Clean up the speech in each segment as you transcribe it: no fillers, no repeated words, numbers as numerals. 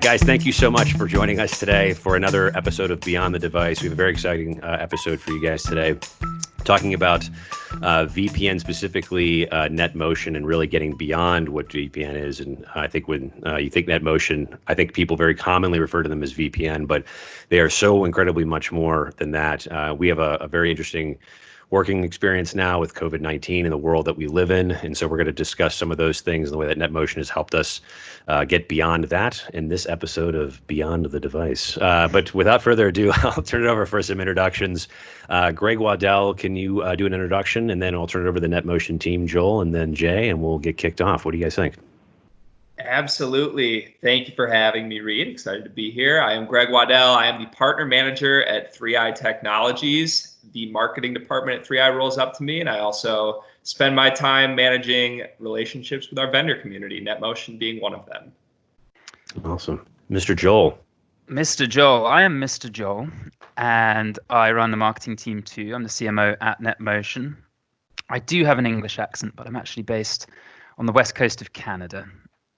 Guys, thank you so much for joining us today for another episode of Beyond the Device. We have a very exciting episode for you guys today, talking about VPN, specifically NetMotion, and really getting beyond what VPN is. And I think when you think NetMotion, I think people very commonly refer to them as VPN, but they are so incredibly much more than that. We have a very interesting working experience now with COVID-19 and the world that we live in. And so we're going to discuss some of those things and the way that NetMotion has helped us get beyond that in this episode of Beyond the Device. But without further ado, I'll turn it over for some introductions. Greg Waddell, can you do an introduction? And then I'll turn it over to the NetMotion team, Joel, and then Jay, and we'll get kicked off. What do you guys think? Absolutely. Thank you for having me, Reid. Excited to be here. I am Greg Waddell. I am the partner manager at 3i Technologies. The marketing department at 3i rolls up to me, and I also spend my time managing relationships with our vendor community, NetMotion being one of them. Awesome. Mr. Joel. Mr. Joel. I am Mr. Joel, and I run the marketing team too. I'm the CMO at NetMotion. I do have an English accent, but I'm actually based on the west coast of Canada,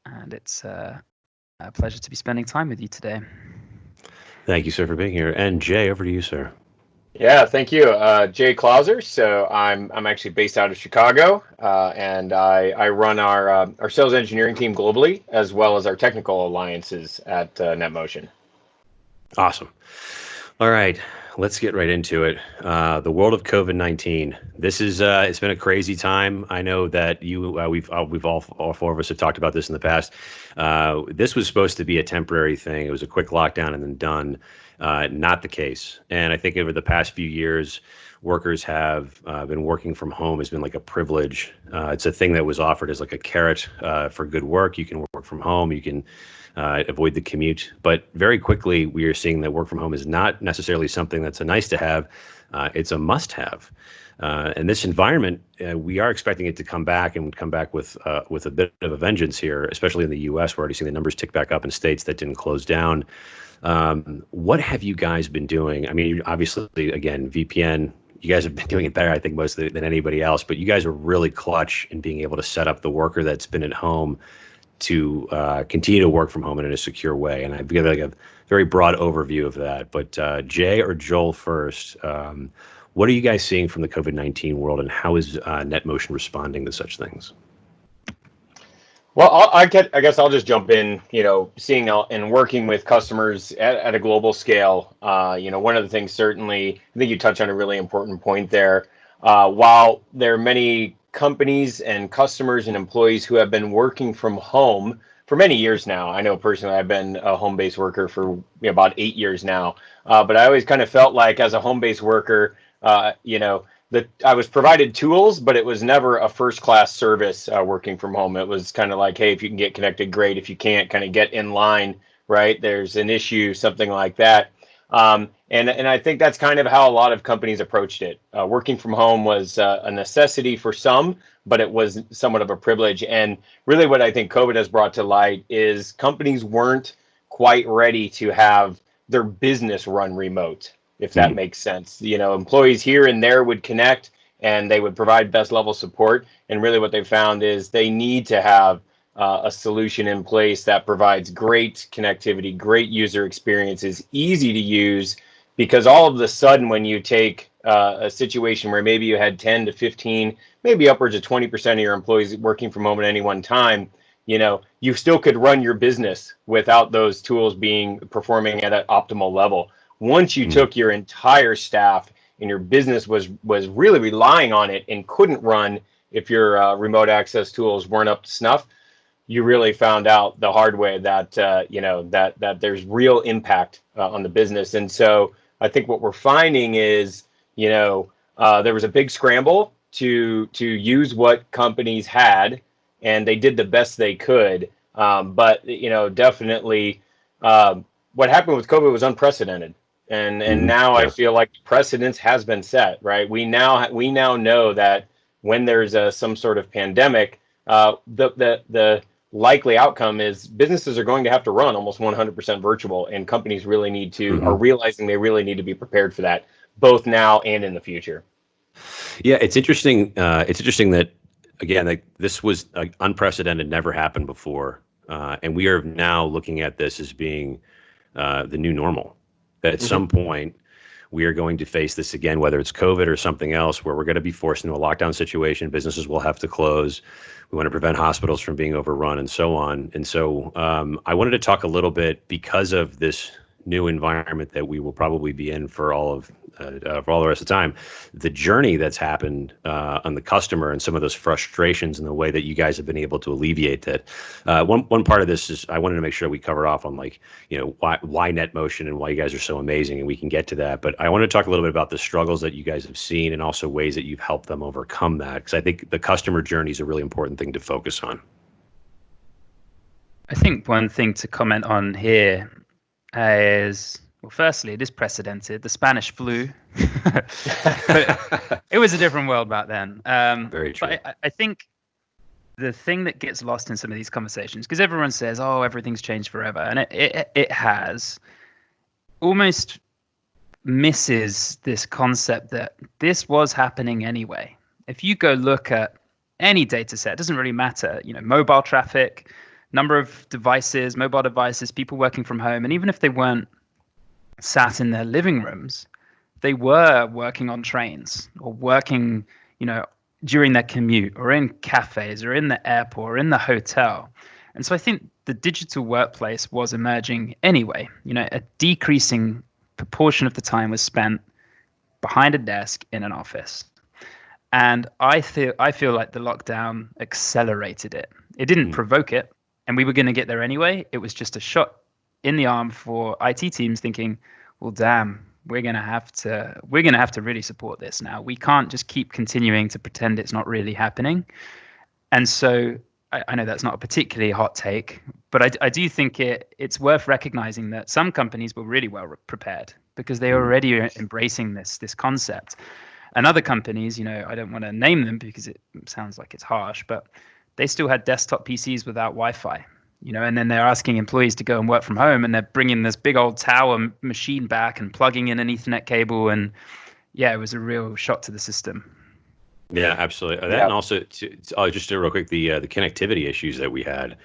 and it's a pleasure to be spending time with you today. Thank you, sir, for being here. And Jay, over to you, sir. Yeah, thank you. Jay Klauser. So I'm actually based out of Chicago, and I run our sales engineering team globally, as well as our technical alliances at NetMotion. Awesome. All right, let's get right into it. The world of COVID-19. This is it's been a crazy time. I know that we've all four of us have talked about this in the past. This was supposed to be a temporary thing. It was a quick lockdown and then done. Not the case. And I think over the past few years, workers have been working from home has been like a privilege. It's a thing that was offered as like a carrot for good work. You can work from home. You can avoid the commute. But very quickly, we are seeing that work from home is not necessarily something that's a nice to have. It's a must have. And this environment, we are expecting it to come back and come back with a bit of a vengeance here, especially in the U.S. We're already seeing the numbers tick back up in states that didn't close down. What have you guys been doing? I mean, obviously, again, VPN, you guys have been doing it better, I think, mostly than anybody else, but you guys are really clutch in being able to set up the worker that's been at home to continue to work from home in a secure way. And I've given like a very broad overview of that. But Jay or Joel first, what are you guys seeing from the COVID-19 world, and how is NetMotion responding to such things? Well, I guess I'll just jump in, seeing and working with customers at a global scale. One of the things, certainly, I think you touched on a really important point there. While there are many companies and customers and employees who have been working from home for many years now. I know personally I've been a home-based worker for about 8 years now. But I always kind of felt like as a home-based worker, that I was provided tools, but it was never a first-class service working from home. It was kind of like, hey, if you can get connected, great. If you can't, kind of get in line, right? There's an issue, something like that. And I think that's kind of how a lot of companies approached it. Working from home was a necessity for some, but it was somewhat of a privilege. And really what I think COVID has brought to light is companies weren't quite ready to have their business run remote, if that makes sense. Employees here and there would connect and they would provide best level support. And really what they found is they need to have a solution in place that provides great connectivity, great user experiences, easy to use, because all of a sudden when you take a situation where maybe you had 10 to 15, maybe upwards of 20% of your employees working from home at any one time, you still could run your business without those tools performing at an optimal level. Once you took your entire staff and your business was really relying on it and couldn't run if your remote access tools weren't up to snuff, you really found out the hard way that that there's real impact on the business. And so I think what we're finding is there was a big scramble to use what companies had, and they did the best they could. But definitely what happened with COVID was unprecedented. And now I feel like precedence has been set, right? We now know that when there's some sort of pandemic, the likely outcome is businesses are going to have to run almost 100% virtual, and companies really need to are realizing they really need to be prepared for that, both now and in the future. Yeah, it's interesting. It's interesting that again, like this was unprecedented, never happened before. And we are now looking at this as being the new normal. That at some point, we are going to face this again, whether it's COVID or something else, where we're going to be forced into a lockdown situation. Businesses will have to close. We want to prevent hospitals from being overrun and so on. And so I wanted to talk a little bit, because of this new environment that we will probably be in for all the rest of the time, the journey that's happened on the customer and some of those frustrations and the way that you guys have been able to alleviate that. One part of this is I wanted to make sure we cover off on, like, why NetMotion and why you guys are so amazing, and we can get to that. But I want to talk a little bit about the struggles that you guys have seen and also ways that you've helped them overcome that, because I think the customer journey is a really important thing to focus on. I think one thing to comment on here is, well, firstly, it is precedented. The Spanish flu. But it was a different world back then. Very true. But I think the thing that gets lost in some of these conversations, because everyone says, oh, everything's changed forever. And it has, almost misses this concept that this was happening anyway. If you go look at any data set, it doesn't really matter, mobile traffic, number of devices, mobile devices, people working from home. And even if they weren't sat in their living rooms, they were working on trains or working, during their commute, or in cafes, or in the airport, or in the hotel. And so I think the digital workplace was emerging anyway. A decreasing proportion of the time was spent behind a desk in an office. And I feel like the lockdown accelerated it. It didn't provoke it, and we were going to get there anyway. It was just a shot in the arm for IT teams thinking, well, damn, we're going to have to really support this now. We can't just keep continuing to pretend it's not really happening. And so I know that's not a particularly hot take, but I do think it's worth recognizing that some companies were really well prepared because they were already embracing this concept. And other companies, I don't want to name them because it sounds like it's harsh, but they still had desktop PCs without Wi-Fi, and then they're asking employees to go and work from home, and they're bringing this big old tower machine back and plugging in an Ethernet cable. And yeah, it was a real shock to the system. Yeah, absolutely. That, and also, just to real quick, the connectivity issues that we had,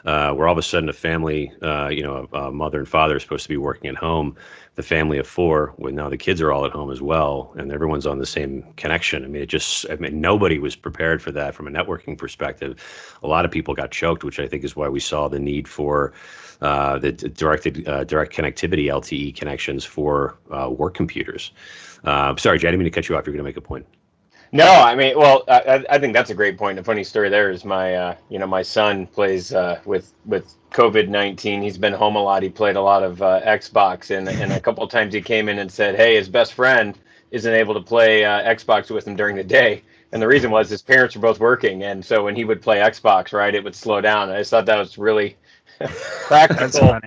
where all of a sudden a family, a mother and father are supposed to be working at home, the family of four, when now the kids are all at home as well, and everyone's on the same connection. I mean, nobody was prepared for that from a networking perspective. A lot of people got choked, which I think is why we saw the need for the direct connectivity LTE connections for work computers. Sorry, Jay, I didn't mean to cut you off. You're going to make a point. No, I mean, well, I think that's a great point. A funny story there is my son plays with COVID-19. He's been home a lot. He played a lot of Xbox, and a couple of times he came in and said, hey, his best friend isn't able to play Xbox with him during the day. And the reason was his parents were both working. And so when he would play Xbox, right, it would slow down. I just thought that was really practical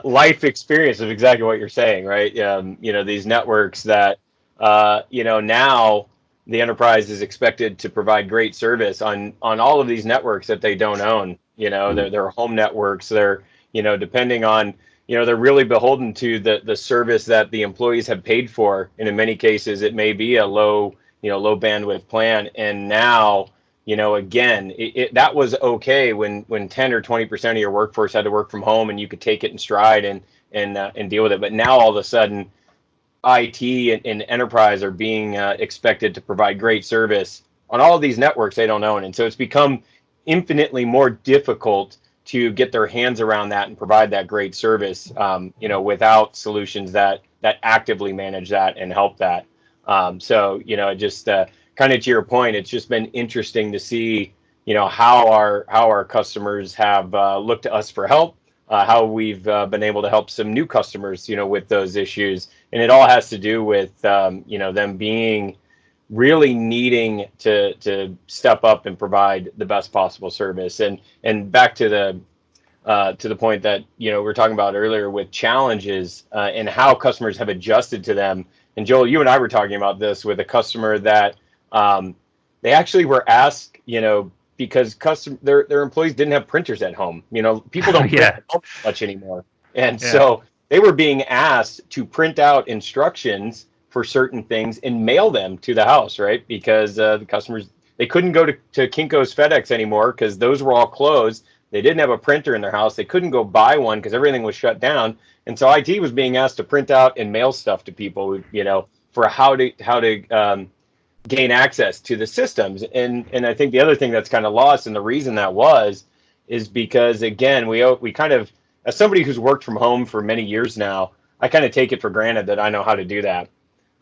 life experience of exactly what you're saying, right? These networks that, now the enterprise is expected to provide great service on all of these networks that they don't own. They're home networks. They're, depending on, they're really beholden to the service that the employees have paid for. And in many cases, it may be a low bandwidth plan. And now, again, that was okay when 10 or 20% of your workforce had to work from home and you could take it in stride and deal with it. But now all of a sudden, IT and enterprise are being expected to provide great service on all of these networks they don't own. And so it's become infinitely more difficult to get their hands around that and provide that great service, without solutions that actively manage that and help that. Just kind of to your point, it's just been interesting to see, how our customers have looked to us for help. How we've been able to help some new customers, with those issues. And it all has to do with, them being really needing to step up and provide the best possible service. And back to the point that, we were talking about earlier with challenges and how customers have adjusted to them. And Joel, you and I were talking about this with a customer that they actually were asked, because their employees didn't have printers at home. People don't print at home much anymore. And so they were being asked to print out instructions for certain things and mail them to the house, right? Because the customers, they couldn't go to Kinko's FedEx anymore because those were all closed. They didn't have a printer in their house. They couldn't go buy one because everything was shut down. And so IT was being asked to print out and mail stuff to people, for how to gain access to the systems. And I think the other thing that's kind of lost, and the reason that is because, again, we kind of, as somebody who's worked from home for many years now, I kind of take it for granted that I know how to do that.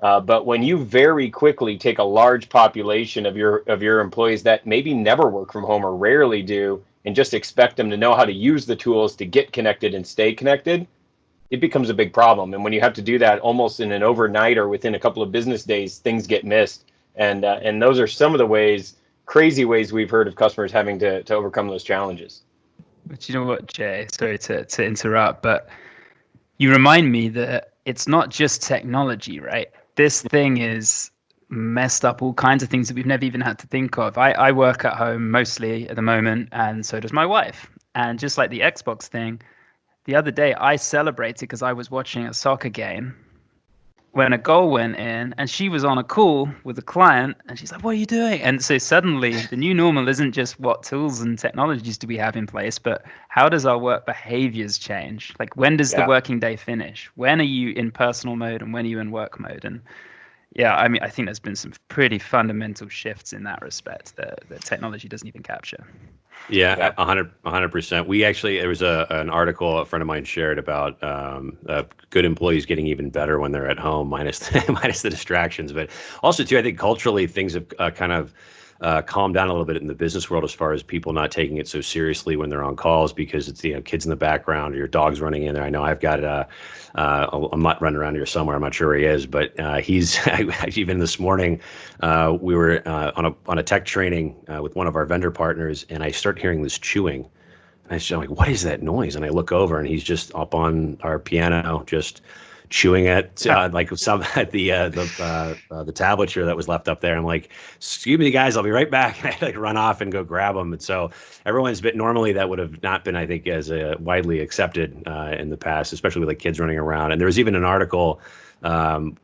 But when you very quickly take a large population of your employees that maybe never work from home or rarely do, and just expect them to know how to use the tools to get connected and stay connected, it becomes a big problem. And when you have to do that almost in an overnight or within a couple of business days, things get missed. And those are some of the crazy ways we've heard of customers having to overcome those challenges. But you know what, Jay? Sorry to interrupt, but you remind me that it's not just technology, right? This thing is messed up all kinds of things that we've never even had to think of. I work at home mostly at the moment, and so does my wife. And just like the Xbox thing, the other day I celebrated because I was watching a soccer game when a goal went in, and she was on a call with a client, and she's like, "What are you doing?" And so suddenly the new normal isn't just what tools and technologies do we have in place, but how does our work behaviors change? Like, when does the working day finish? When are you in personal mode and when are you in work mode? And yeah, I mean, I think there's been some pretty fundamental shifts in that respect that technology doesn't even capture. Yeah, 100%. We actually, there was an article a friend of mine shared about good employees getting even better when they're at home, minus the distractions. But also, too, I think culturally things have kind of calmed down a little bit in the business world as far as people not taking it so seriously when they're on calls because it's kids in the background or your dog's running in there. I know I've got a mutt running around here somewhere. I'm not sure where he is, but he's even this morning we were on a tech training with one of our vendor partners, and I start hearing this chewing. And I'm like, what is that noise? And I look over, and he's just up on our piano, just chewing at like some at the tablature that was left up there. I'm like, excuse me, guys, I'll be right back. And I like run off and go grab them. And so everyone's been, normally that would have not been, I think, as widely accepted in the past, especially with like kids running around. And there was even an article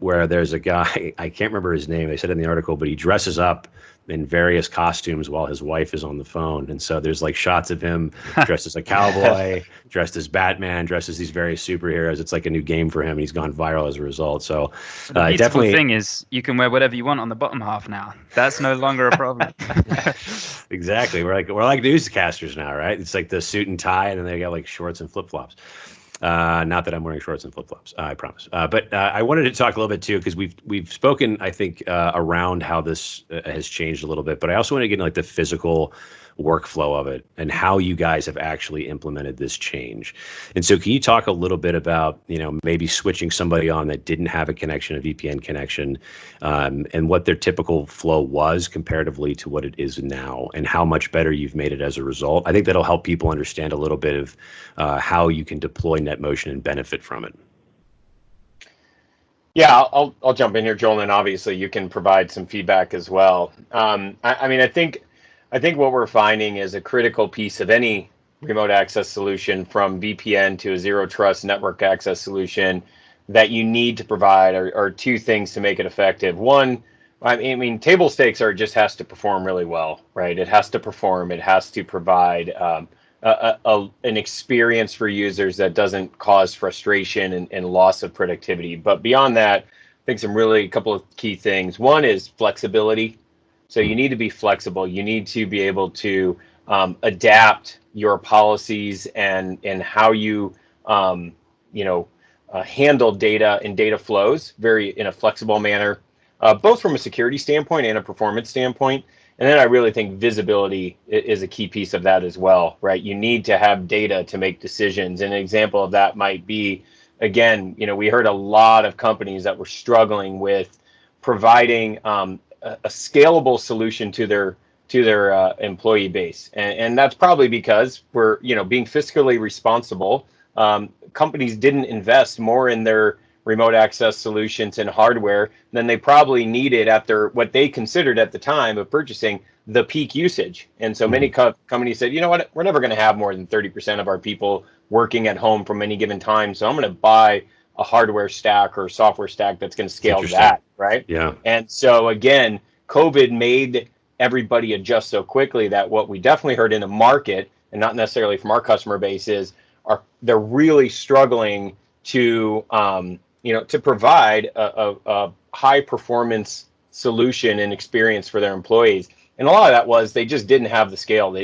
where there's a guy, I can't remember his name, they said in the article, but he dresses up in various costumes while his wife is on the phone. And so there's like shots of him dressed as a cowboy, dressed as Batman, dressed as these various superheroes. It's like a new game for him. He's gone viral as a result. So the beautiful thing is you can wear whatever you want on the bottom half now. That's no longer a problem. Exactly. We're like newscasters now, right? It's like the suit and tie, and then they got like shorts and flip-flops. Not that I'm wearing shorts and flip-flops, I promise. But I wanted to talk a little bit too, because we've spoken, I think, around how this has changed a little bit. But I also want to get into like the physical workflow of it and how you guys have actually implemented this change. And so, can you talk a little bit about, maybe switching somebody on that didn't have a connection, a VPN connection, and what their typical flow was comparatively to what it is now, and how much better you've made it as a result? I think that'll help people understand a little bit of how you can deploy NetMotion and benefit from it. Yeah, I'll jump in here, Joel, and obviously you can provide some feedback as well. I think what we're finding is a critical piece of any remote access solution, from VPN to a zero trust network access solution, that you need to provide are two things to make it effective. One, table stakes are, it just has to perform really well, right? It has to perform. It has to provide an experience for users that doesn't cause frustration and loss of productivity. But beyond that, I think a couple of key things. One is flexibility. So you need to be flexible. You need to be able to adapt your policies and how you handle data and data flows in a flexible manner, both from a security standpoint and a performance standpoint. And then I really think visibility is a key piece of that as well, right? You need to have data to make decisions. And an example of that might be, again, we heard a lot of companies that were struggling with providing a scalable solution to their employee base, and that's probably because we're being fiscally responsible. Companies didn't invest more in their remote access solutions and hardware than they probably needed after what they considered at the time of purchasing the peak usage. And so many companies said, you know what, we're never going to have more than 30% of our people working at home from any given time, so I'm going to buy a hardware stack or software stack that's going to scale that, right? Yeah. And so again, COVID made everybody adjust so quickly that what we definitely heard in the market and not necessarily from our customer base, is they're really struggling to to provide a high performance solution and experience for their employees. And a lot of that was they just didn't have the scale.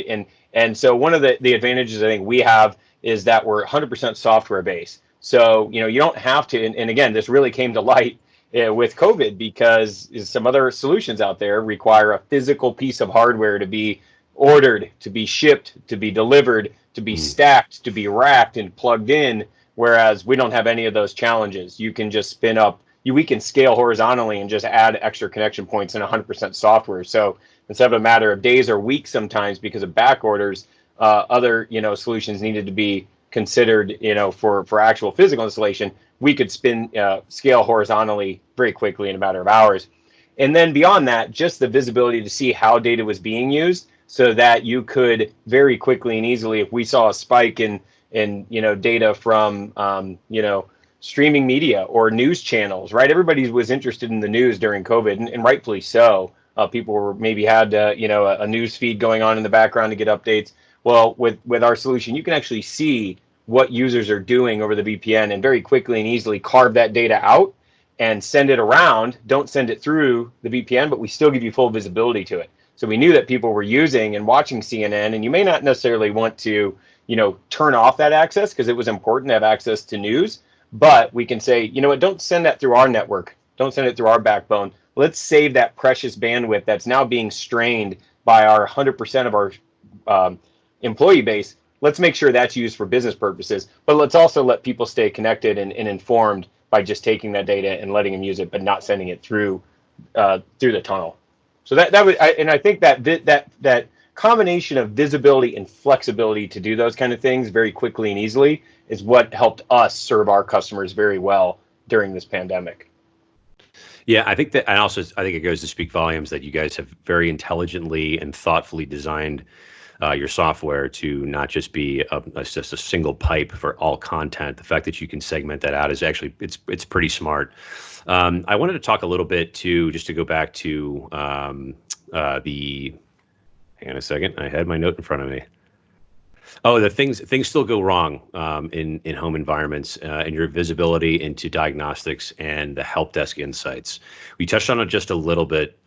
And so one of the advantages I think we have is that we're 100% software based. So you don't have to. And again, this really came to light with COVID, because some other solutions out there require a physical piece of hardware to be ordered, to be shipped, to be delivered, to be stacked, to be racked and plugged in. Whereas we don't have any of those challenges. You can just spin up. We can scale horizontally and just add extra connection points in 100% software. So instead of a matter of days or weeks, sometimes because of back orders, other solutions needed to be considered for actual physical installation. We could scale horizontally very quickly in a matter of hours. And then beyond that, just the visibility to see how data was being used, so that you could very quickly and easily, if we saw a spike in data from streaming media or news channels, right? Everybody was interested in the news during COVID, and rightfully so. People were maybe had a news feed going on in the background to get updates. Well, with our solution, you can actually see what users are doing over the VPN, and very quickly and easily carve that data out and send it around. Don't send it through the VPN, but we still give you full visibility to it. So we knew that people were using and watching CNN, and you may not necessarily want to turn off that access, because it was important to have access to news. But we can say, don't send that through our network. Don't send it through our backbone. Let's save that precious bandwidth that's now being strained by our 100% of our employee base. Let's make sure that's used for business purposes. But let's also let people stay connected and informed by just taking that data and letting them use it, but not sending it through the tunnel. So I think that combination of visibility and flexibility to do those kind of things very quickly and easily is what helped us serve our customers very well during this pandemic. Yeah, I think it goes to speak volumes that you guys have very intelligently and thoughtfully designed your software to not just be just a single pipe for all content. The fact that you can segment that out is actually it's pretty smart. I wanted to talk a little bit just to go back to hang on a second. I had my note in front of me. Oh, the things still go wrong in home environments, and your visibility into diagnostics and the help desk insights. We touched on it just a little bit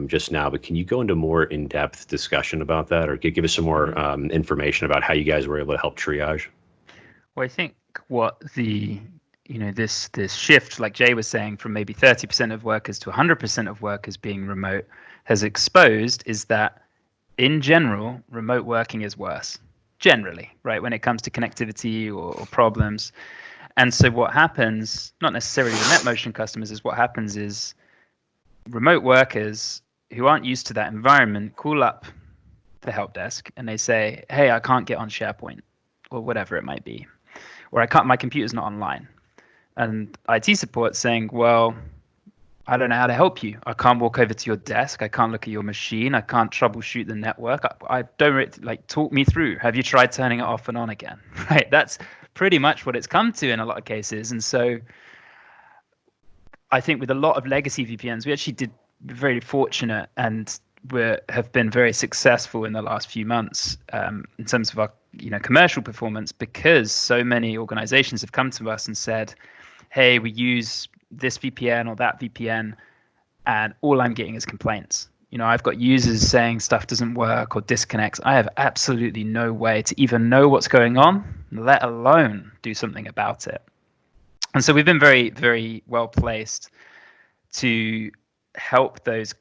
just now, but can you go into more in-depth discussion about that, or give us some more information about how you guys were able to help triage? Well, I think what this shift, like Jay was saying, from maybe 30% of workers to 100% of workers being remote has exposed is that in general, remote working is worse. Generally, right, when it comes to connectivity or problems. And so what happens, not necessarily with NetMotion customers, is what happens is remote workers who aren't used to that environment call up the help desk and they say, hey, I can't get on SharePoint or whatever it might be, or my computer's not online. And IT support saying, well, I don't know how to help you. I can't walk over to your desk. I can't look at your machine. I can't troubleshoot the network. I don't talk me through. Have you tried turning it off and on again? Right. That's pretty much what it's come to in a lot of cases. And so I think with a lot of legacy VPNs, we actually did very fortunate and have been very successful in the last few months in terms of our commercial performance, because so many organizations have come to us and said, hey, we use this VPN or that VPN, and all I'm getting is complaints. I've got users saying stuff doesn't work or disconnects. I have absolutely no way to even know what's going on, let alone do something about it. And so we've been very, very well placed to help those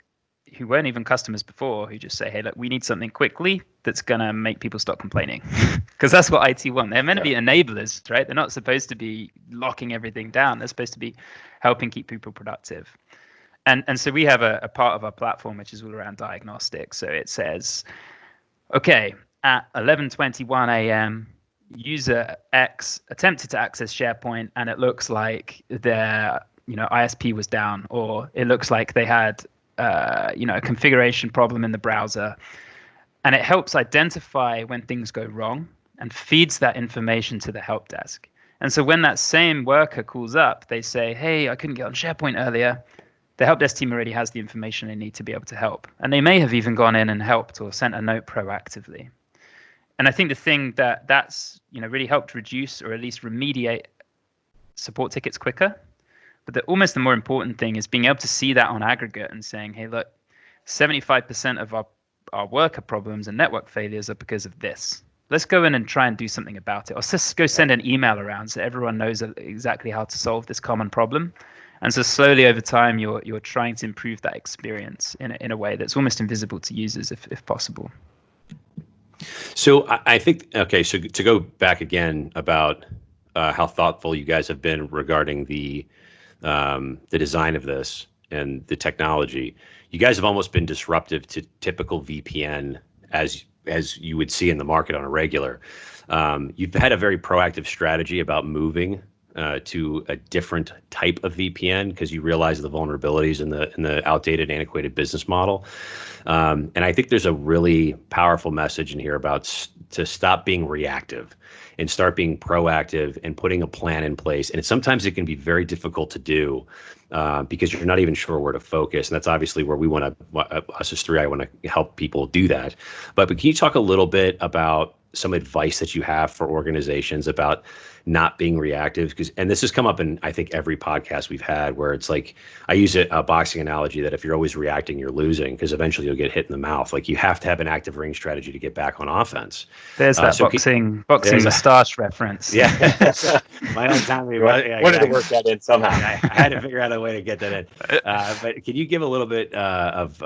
who weren't even customers before, who just say, hey, look, we need something quickly that's going to make people stop complaining. Because that's what IT want. They're meant to be enablers, right? They're not supposed to be locking everything down. They're supposed to be helping keep people productive. And so we have a part of our platform which is all around diagnostics. So it says, okay, at 11:21 a.m., user X attempted to access SharePoint, and it looks like their ISP was down, or it looks like they had a configuration problem in the browser, and it helps identify when things go wrong and feeds that information to the help desk. And so when that same worker calls up, they say, hey, I couldn't get on SharePoint earlier. The help desk team already has the information they need to be able to help. And they may have even gone in and helped or sent a note proactively. And I think the thing that's really helped reduce or at least remediate support tickets quicker. But almost the more important thing is being able to see that on aggregate and saying, hey, look, 75% of our worker problems and network failures are because of this. Let's go in and try and do something about it. Or just go send an email around so everyone knows exactly how to solve this common problem. And so slowly over time, you're trying to improve that experience in a way that's almost invisible to users if possible. So I think, okay, so to go back again about how thoughtful you guys have been regarding the design of this and the technology, you guys have almost been disruptive to typical VPN as you would see in the market on a regular. You've had a very proactive strategy about moving to a different type of VPN because you realize the vulnerabilities in the outdated, antiquated business model. And I think there's a really powerful message in here about to stop being reactive and start being proactive and putting a plan in place. And sometimes it can be very difficult to do because you're not even sure where to focus. And that's obviously where we want to, us as 3i, want to help people do that. But can you talk a little bit about some advice that you have for organizations about not being reactive? And this has come up in, I think, every podcast we've had, where it's like, I use a boxing analogy that if you're always reacting, you're losing, because eventually you'll get hit in the mouth. Like, you have to have an active ring strategy to get back on offense. There's that boxing moustache reference. Yeah. My own time. Wanted to work that in somehow. I had to figure out a way to get that in. But can you give a little bit of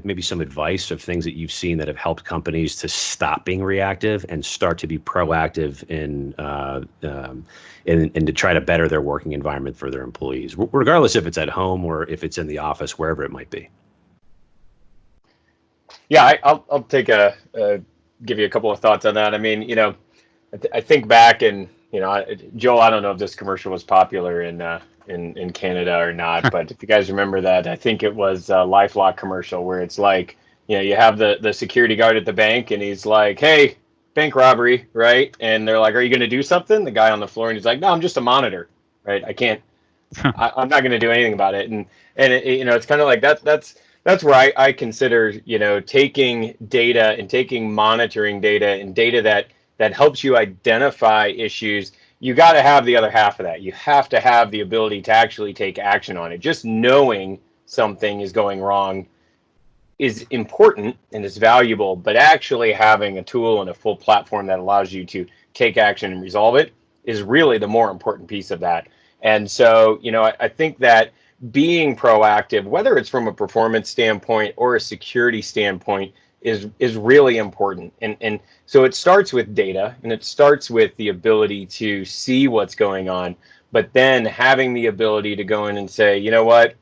maybe some advice of things that you've seen that have helped companies to stop being reactive and start to be proactive and to try to better their working environment for their employees, regardless if it's at home or if it's in the office, wherever it might be? Yeah, I'll take give you a couple of thoughts on that. I mean, I think back and, Joel, I don't know if this commercial was popular in Canada or not, but if you guys remember that, I think it was a LifeLock commercial where it's like, you have the security guard at the bank and he's like, hey, bank robbery, right? And they're like, are you going to do something? The guy on the floor, and he's like, no, I'm just a monitor, right? I can't, I'm not going to do anything about it. And it's kind of like that's where I consider, taking data and taking monitoring data and data that helps you identify issues. You got to have the other half of that. You have to have the ability to actually take action on it. Just knowing something is going wrong is important and is valuable, but actually having a tool and a full platform that allows you to take action and resolve it is really the more important piece of that. And so, I think that being proactive, whether it's from a performance standpoint or a security standpoint, is really important. And so it starts with data, and it starts with the ability to see what's going on, but then having the ability to go in and say, you know what,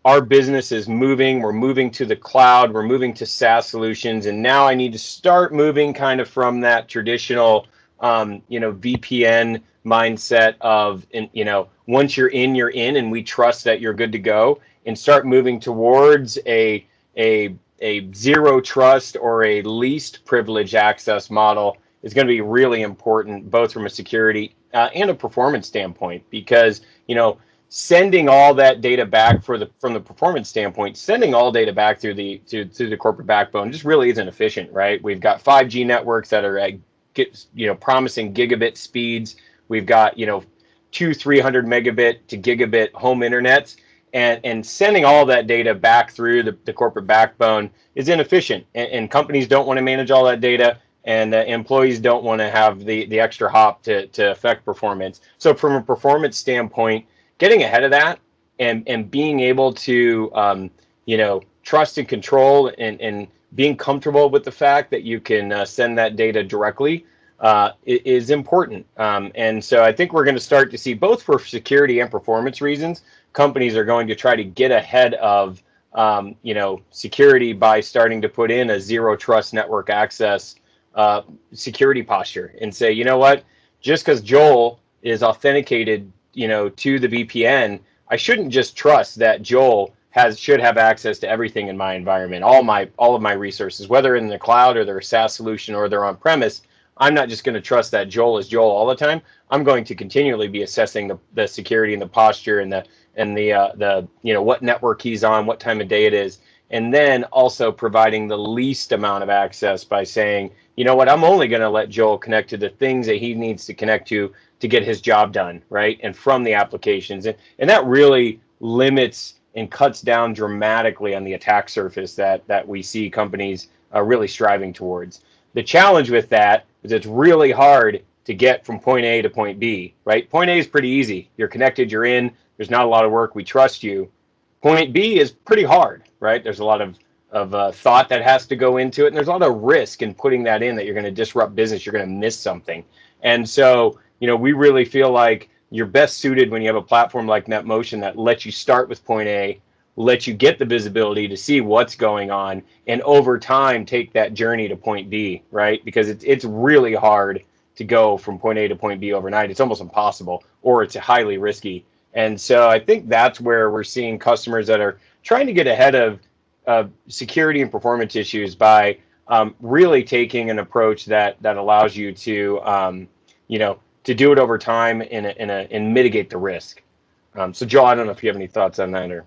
our business is moving, we're moving to the cloud, we're moving to SaaS solutions, and now I need to start moving kind of from that traditional, VPN mindset of, once you're in, and we trust that you're good to go, and start moving towards a zero trust or a least privilege access model is going to be really important, both from a security and a performance standpoint, because, sending all that data back from the performance standpoint, sending all data back through the corporate backbone just really isn't efficient, right? We've got 5G networks that are at promising gigabit speeds. We've got 200-300 megabit to gigabit home internets, and sending all that data back through the corporate backbone is inefficient. And companies don't want to manage all that data, and employees don't want to have the extra hop to affect performance. So from a performance standpoint, getting ahead of that and being able to, trust and control and being comfortable with the fact that you can send that data directly is important. And so I think we're going to start to see, both for security and performance reasons, companies are going to try to get ahead of, security by starting to put in a zero trust network access security posture and say, you know what, just because Joel is authenticated to the VPN, I shouldn't just trust that Joel should have access to everything in my environment, all of my resources, whether in the cloud or they're a SaaS solution or they're on premise. I'm not just going to trust that Joel is Joel all the time. I'm going to continually be assessing the security and the posture and the what network he's on, what time of day it is, and then also providing the least amount of access by saying, you know what, I'm only going to let Joel connect to the things that he needs to connect to get his job done, right? And from the applications. And that really limits and cuts down dramatically on the attack surface that we see companies really striving towards. The challenge with that is it's really hard to get from point A to point B, right? Point A is pretty easy. You're connected, you're in, there's not a lot of work, we trust you. Point B is pretty hard, right? There's a lot of thought that has to go into it, and there's a lot of risk in putting that in, that you're going to disrupt business, you're going to miss something. And so, we really feel like you're best suited when you have a platform like NetMotion that lets you start with point A, lets you get the visibility to see what's going on, and over time take that journey to point B, right? Because it's really hard to go from point A to point B overnight. It's almost impossible, or it's highly risky. And so I think that's where we're seeing customers that are trying to get ahead of security and performance issues by really taking an approach that allows you to to do it over time and mitigate the risk. So Joel, I don't know if you have any thoughts on that or.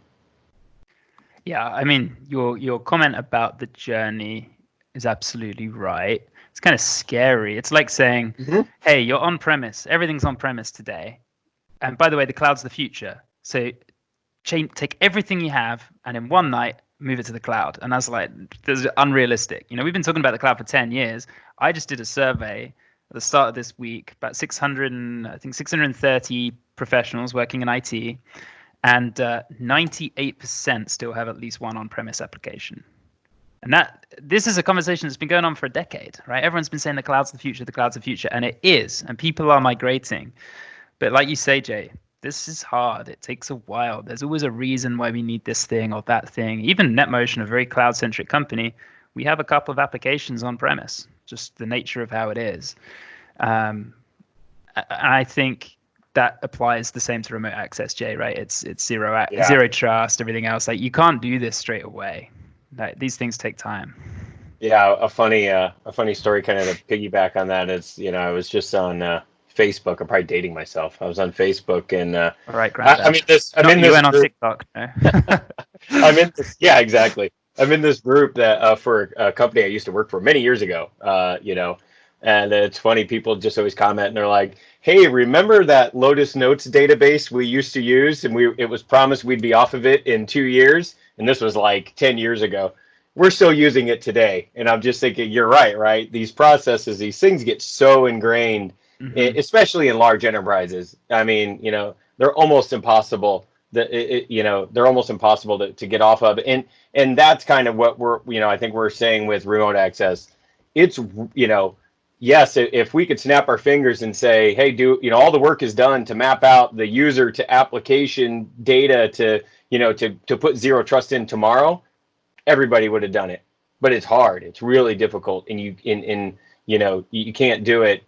Yeah, I mean, your comment about the journey is absolutely right. It's kind of scary. It's like saying, hey, you're on premise. Everything's on premise today. And by the way, the cloud's the future. So take everything you have and in one night, move it to the cloud. And I was like, this is unrealistic. We've been talking about the cloud for 10 years. I just did a survey at the start of this week, about 630 professionals working in IT. And 98% still have at least one on-premise application. And this is a conversation that's been going on for a decade, right? Everyone's been saying the cloud's the future, and it is, and people are migrating. But like you say, Jay, this is hard. It takes a while. There's always a reason why we need this thing or that thing. Even NetMotion, a very cloud-centric company, we have a couple of applications on-premise, just the nature of how it is. I think that applies the same to remote access, Jay, right? It's zero trust, everything else. Like, you can't do this straight away. Like, these things take time. Yeah, a funny story kind of to piggyback on that is, I was just on Facebook. I'm probably dating myself. I was on Facebook and all right, Grandad. You went on TikTok. No? I'm in this. Yeah, exactly. I'm in this group that for a company I used to work for many years ago. And it's funny, people just always comment and they're like, hey, remember that Lotus Notes database we used to use, and it was promised we'd be off of it in 2 years, and this was like 10 years ago. We're still using it today. And I'm just thinking, you're right? These processes, these things get so ingrained, especially in large enterprises. I mean, they're almost impossible they're almost impossible to get off of. And that's kind of what I think we're saying with remote access. It's, yes, if we could snap our fingers and say, hey, all the work is done to map out the user to application data to put zero trust in tomorrow, everybody would have done it. But it's hard. It's really difficult, and you can't do it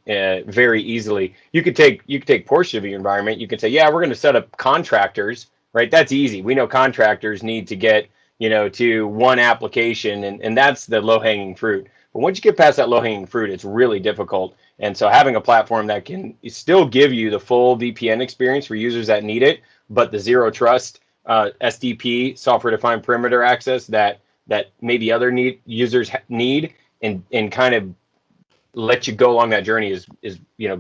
very easily. You could take portion of your environment. You could say, yeah, we're going to set up contractors, right? That's easy. We know contractors need to get to one application, and that's the low-hanging fruit. But once you get past that low-hanging fruit, it's really difficult. And so having a platform that can still give you the full VPN experience for users that need it, but the zero trust SDP, software-defined perimeter access that maybe other users need, and kind of let you go along that journey is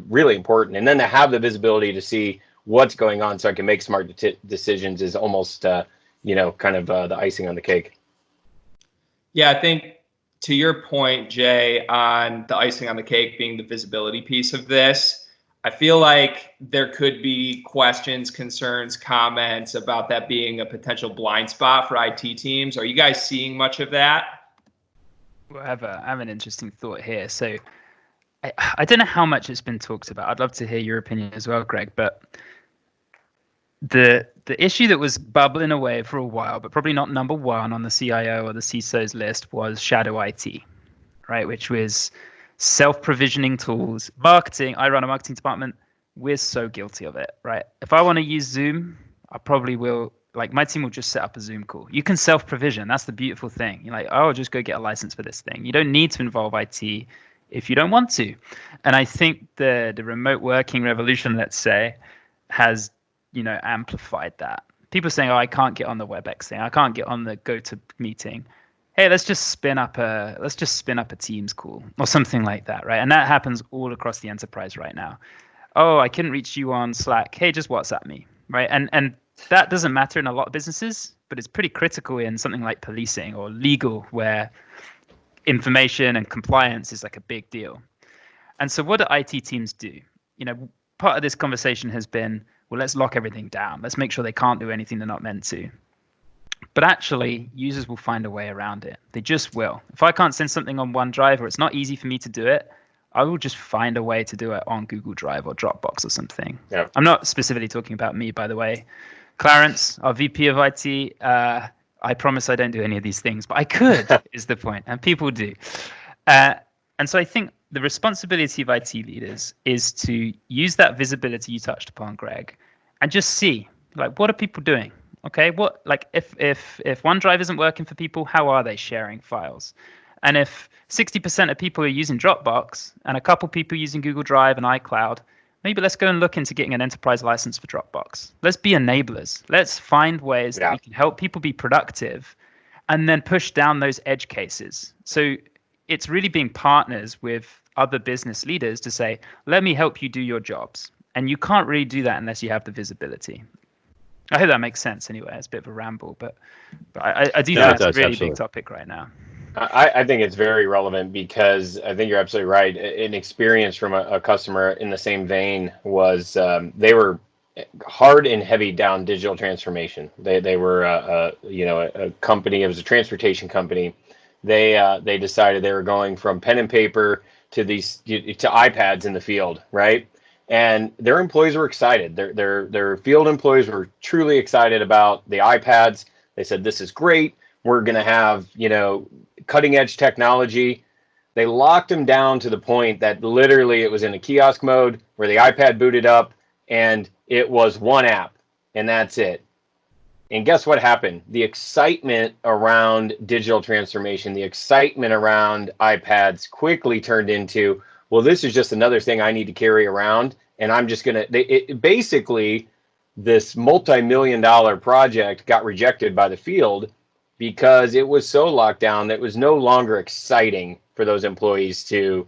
really important. And then to have the visibility to see what's going on so I can make smart decisions is almost kind of the icing on the cake. Yeah, I think to your point, Jay, on the icing on the cake being the visibility piece of this, I feel like there could be questions, concerns, comments about that being a potential blind spot for IT teams. Are you guys seeing much of that? Well, I have an interesting thought here. So I don't know how much it's been talked about. I'd love to hear your opinion as well, Greg. But the issue that was bubbling away for a while, but probably not number one on the CIO or the CISO's list, was shadow IT, right? Which was self-provisioning tools. Marketing, I run a marketing department. We're so guilty of it, right? If I want to use Zoom, I probably will. Like, my team will just set up a Zoom call. You can self-provision. That's the beautiful thing. You're like, oh, I'll just go get a license for this thing. You don't need to involve IT if you don't want to. And I think the remote working revolution, let's say, has amplified that. People saying, "Oh, I can't get on the WebEx thing. I can't get on the GoToMeeting." Hey, let's just spin up a Teams call or something like that, right? And that happens all across the enterprise right now. Oh, I couldn't reach you on Slack. Hey, just WhatsApp me, right? And that doesn't matter in a lot of businesses, but it's pretty critical in something like policing or legal, where information and compliance is like a big deal. And so what do IT teams do? Part of this conversation has been, well, let's lock everything down. Let's make sure they can't do anything they're not meant to. But actually, users will find a way around it. They just will. If I can't send something on OneDrive, or it's not easy for me to do it, I will just find a way to do it on Google Drive or Dropbox or something. Yeah. I'm not specifically talking about me, by the way. Clarence, our VP of IT, I promise I don't do any of these things, but I could, is the point, and people do. And so I think the responsibility of IT leaders is to use that visibility you touched upon, Greg, and just see, like, what are people doing? Okay, what, like, if OneDrive isn't working for people, how are they sharing files? And if 60% of people are using Dropbox and a couple people using Google Drive and iCloud, maybe let's go and look into getting an enterprise license for Dropbox. Let's be enablers. Let's find ways that we can help people be productive and then push down those edge cases. So it's really being partners with other business leaders to say, let me help you do your jobs. And you can't really do that unless you have the visibility. I hope that makes sense anyway. It's a bit of a ramble, but I do think it's a really big topic right now. I think it's very relevant because I think you're absolutely right. An experience from a customer in the same vein was they were hard and heavy down digital transformation. They were a company. It was a transportation company. They decided they were going from pen and paper to iPads in the field, right? And their employees were excited. Their field employees were truly excited about the iPads. They said, "This is great. We're going to have, cutting edge technology." They locked them down to the point that literally it was in a kiosk mode where the iPad booted up and it was one app and that's it. And guess what happened? The excitement around digital transformation, the excitement around iPads quickly turned into, well, this is just another thing I need to carry around. And I'm just going to, basically, this multi-million-dollar project got rejected by the field because it was so locked down that it was no longer exciting for those employees to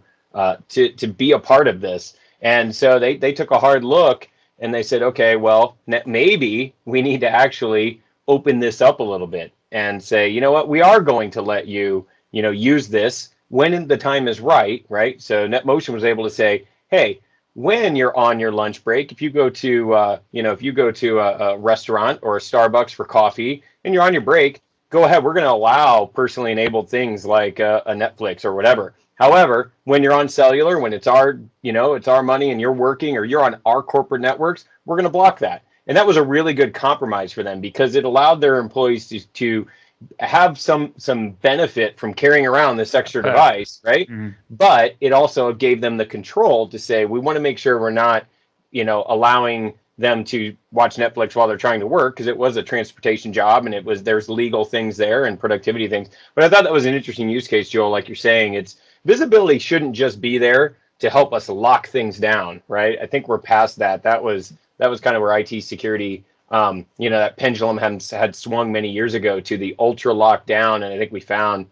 be a part of this. And so they took a hard look and they said, okay, well, maybe we need to actually open this up a little bit and say, you know what, we are going to let you, use this when the time is right, right? So NetMotion was able to say, hey, when you're on your lunch break, if you go to, a restaurant or a Starbucks for coffee and you're on your break, go ahead. We're going to allow personally enabled things like a Netflix or whatever. However, when you're on cellular, when it's our money and you're working or you're on our corporate networks, we're going to block that. And that was a really good compromise for them because it allowed their employees to have some benefit from carrying around this extra device, right? Mm-hmm. But it also gave them the control to say, we want to make sure we're not, allowing them to watch Netflix while they're trying to work, because it was a transportation job and there's legal things there and productivity things. But I thought that was an interesting use case, Joel. Like you're saying, it's visibility shouldn't just be there to help us lock things down, right? I think we're past that. That was kind of where IT security, that pendulum had swung many years ago to the ultra lockdown. And I think we found,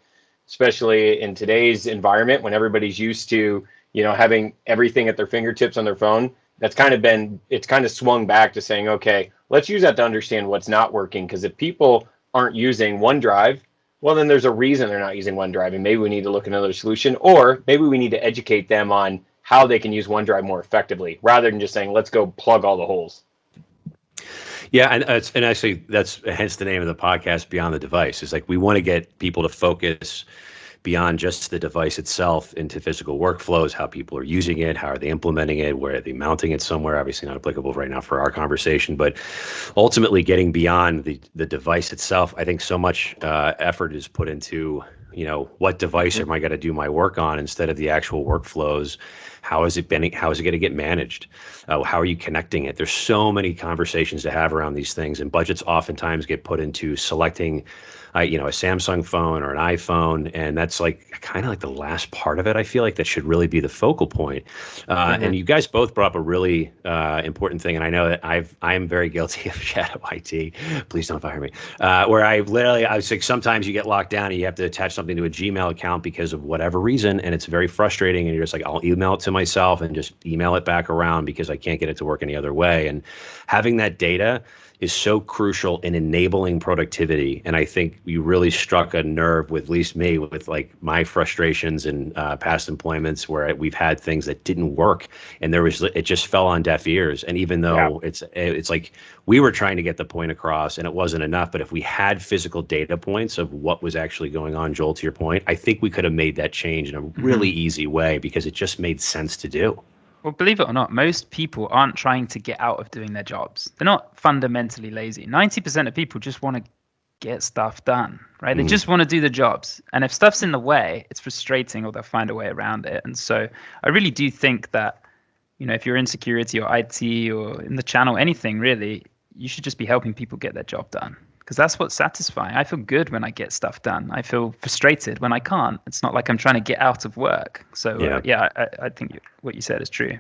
especially in today's environment, when everybody's used to, having everything at their fingertips on their phone, it's kind of swung back to saying, okay, let's use that to understand what's not working. Because if people aren't using OneDrive, well, then there's a reason they're not using OneDrive. And maybe we need to look at another solution, or maybe we need to educate them on how they can use OneDrive more effectively, rather than just saying, let's go plug all the holes. Yeah, and actually that's hence the name of the podcast, Beyond the Device. It's like we want to get people to focus beyond just the device itself into physical workflows, how people are using it, how are they implementing it, where are they mounting it somewhere, obviously not applicable right now for our conversation, but ultimately getting beyond the device itself. I think so much effort is put into, what device am I going to do my work on instead of the actual workflows. How is it going to get managed? How are you connecting it? There's so many conversations to have around these things, and budgets oftentimes get put into selecting a Samsung phone or an iPhone, and that's like kind of like the last part of it. I feel like that should really be the focal point. And you guys both brought up a really important thing, and I know that I am very guilty of shadow IT. Please don't fire me. Where I was like, sometimes you get locked down and you have to attach something to a Gmail account because of whatever reason, and it's very frustrating. And you're just like, I'll email it to myself and just email it back around because I can't get it to work any other way. And having that data is so crucial in enabling productivity. And I think you really struck a nerve with, at least me, with like my frustrations in past employments where we've had things that didn't work, and it just fell on deaf ears. And even though it's like we were trying to get the point across and it wasn't enough, but if we had physical data points of what was actually going on, Joel, to your point, I think we could have made that change in a really easy way because it just made sense to do. Well, believe it or not, most people aren't trying to get out of doing their jobs. They're not fundamentally lazy. 90% of people just want to get stuff done, right? They just want to do the jobs. And if stuff's in the way, it's frustrating, or they'll find a way around it. And so I really do think that, if you're in security or IT or in the channel, anything really, you should just be helping people get their job done. Because that's what's satisfying. I feel good when I get stuff done. I feel frustrated when I can't. It's not like I'm trying to get out of work. So I think what you said is true.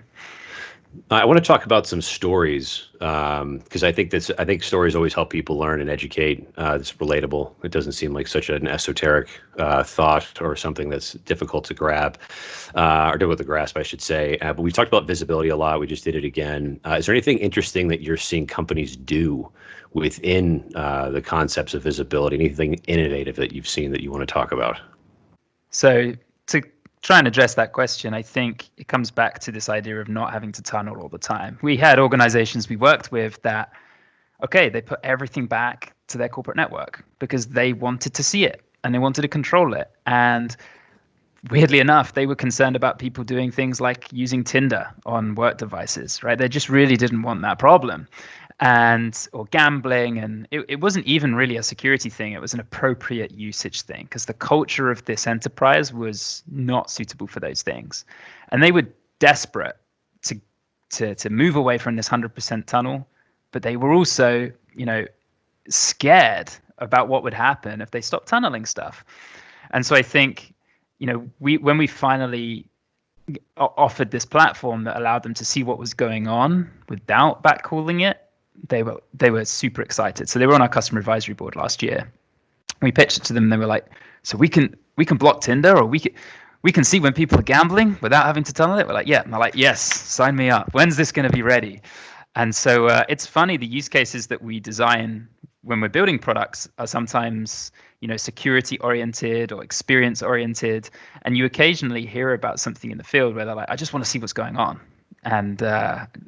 I want to talk about some stories because I think stories always help people learn and educate. It's relatable. It doesn't seem like such an esoteric thought or something that's difficult to grab or difficult to grasp, I should say. But we've talked about visibility a lot. We just did it again. Is there anything interesting that you're seeing companies do within the concepts of visibility? Anything innovative that you've seen that you want to talk about? So to try and address that question, I think it comes back to this idea of not having to tunnel all the time. We had organizations we worked with that, they put everything back to their corporate network because they wanted to see it and they wanted to control it. And weirdly enough, they were concerned about people doing things like using Tinder on work devices, right? They just really didn't want that problem. Or gambling, and it wasn't even really a security thing. It was an appropriate usage thing because the culture of this enterprise was not suitable for those things, and they were desperate to move away from this 100% tunnel, but they were also scared about what would happen if they stopped tunneling stuff. And so I think when we finally offered this platform that allowed them to see what was going on without backcalling it, they were super excited. So they were on our customer advisory board last year. We pitched it to them and they were like, so we can block Tinder, or we can see when people are gambling without having to tunnel it. We're like, yeah. And they're like, yes, sign me up. When's this going to be ready? And so it's funny, the use cases that we design when we're building products are sometimes security oriented or experience oriented, and you occasionally hear about something in the field where they're like, I just want to see what's going on. And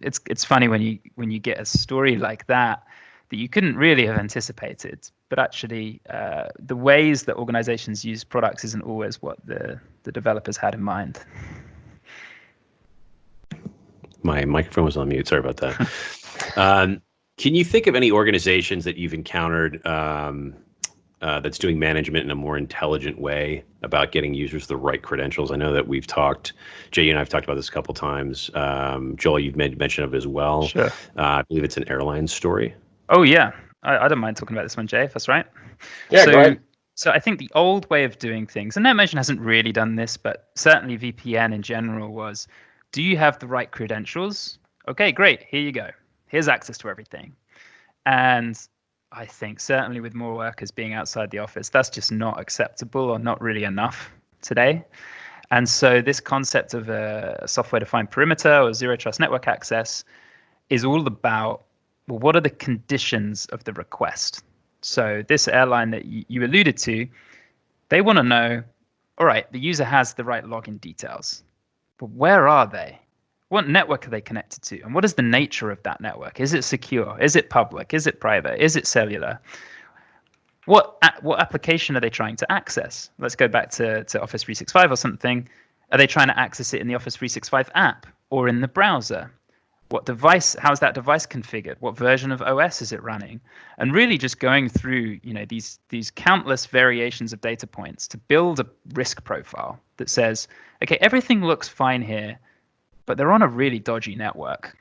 it's funny when you get a story like that you couldn't really have anticipated, but actually the ways that organizations use products isn't always what the developers had in mind. My microphone was on mute. Sorry about that. Can you think of any organizations that you've encountered that's doing management in a more intelligent way about getting users the right credentials? I know that we've talked, Jay, you and I have talked about this a couple times. Joel, you've made mention of it as well. Sure. I believe it's an airline story. Oh, yeah. I don't mind talking about this one, Jay, if that's right. Yeah, go ahead. So I think the old way of doing things, and NetMotion hasn't really done this, but certainly VPN in general was, do you have the right credentials? Okay, great. Here you go. Here's access to everything. And I think certainly with more workers being outside the office, that's just not acceptable or not really enough today. And so this concept of a software-defined perimeter or zero trust network access is all about, well, what are the conditions of the request? So this airline that you alluded to, they want to know, all right, the user has the right login details, but where are they? What network are they connected to? And what is the nature of that network? Is it secure? Is it public? Is it private? Is it cellular? What application are they trying to access? Let's go back to Office 365 or something. Are they trying to access it in the Office 365 app or in the browser? What device? How is that device configured? What version of OS is it running? And really just going through, these countless variations of data points to build a risk profile that says, okay, everything looks fine here, but they're on a really dodgy network.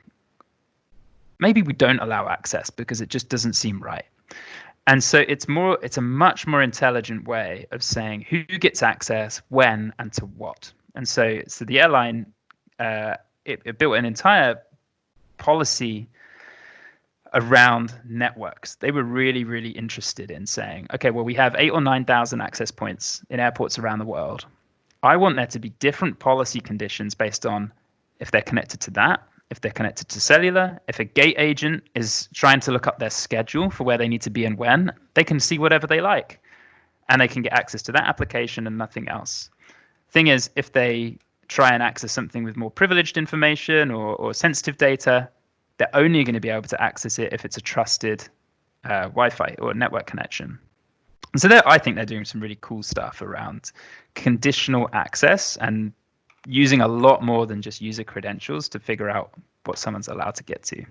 Maybe we don't allow access because it just doesn't seem right. And so it's a much more intelligent way of saying who gets access, when, and to what. And so the airline, it built an entire policy around networks. They were really, really interested in saying, okay, well, we have 8,000 or 9,000 access points in airports around the world. I want there to be different policy conditions based on if they're connected to that, if they're connected to cellular, if a gate agent is trying to look up their schedule for where they need to be and when, they can see whatever they like. And they can get access to that application and nothing else. Thing is, if they try and access something with more privileged information or sensitive data, they're only going to be able to access it if it's a trusted Wi-Fi or network connection. And so I think they're doing some really cool stuff around conditional access and using a lot more than just user credentials to figure out what someone's allowed to get to.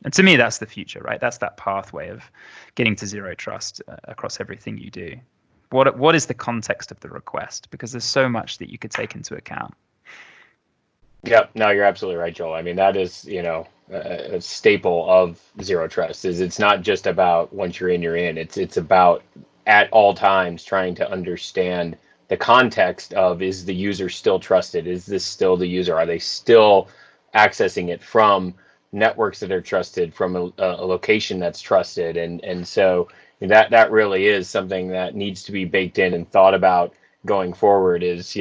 And to me, that's the future, right? That's that pathway of getting to zero trust across everything you do. What is the context of the request? Because there's so much that you could take into account. Yep. No, you're absolutely right, Joel. I mean, that is, a staple of zero trust. Is it's not just about once you're in. It's about at all times trying to understand the context of, is the user still trusted? Is this still the user? Are they still accessing it from networks that are trusted, from a location that's trusted? And so that really is something that needs to be baked in and thought about going forward. Is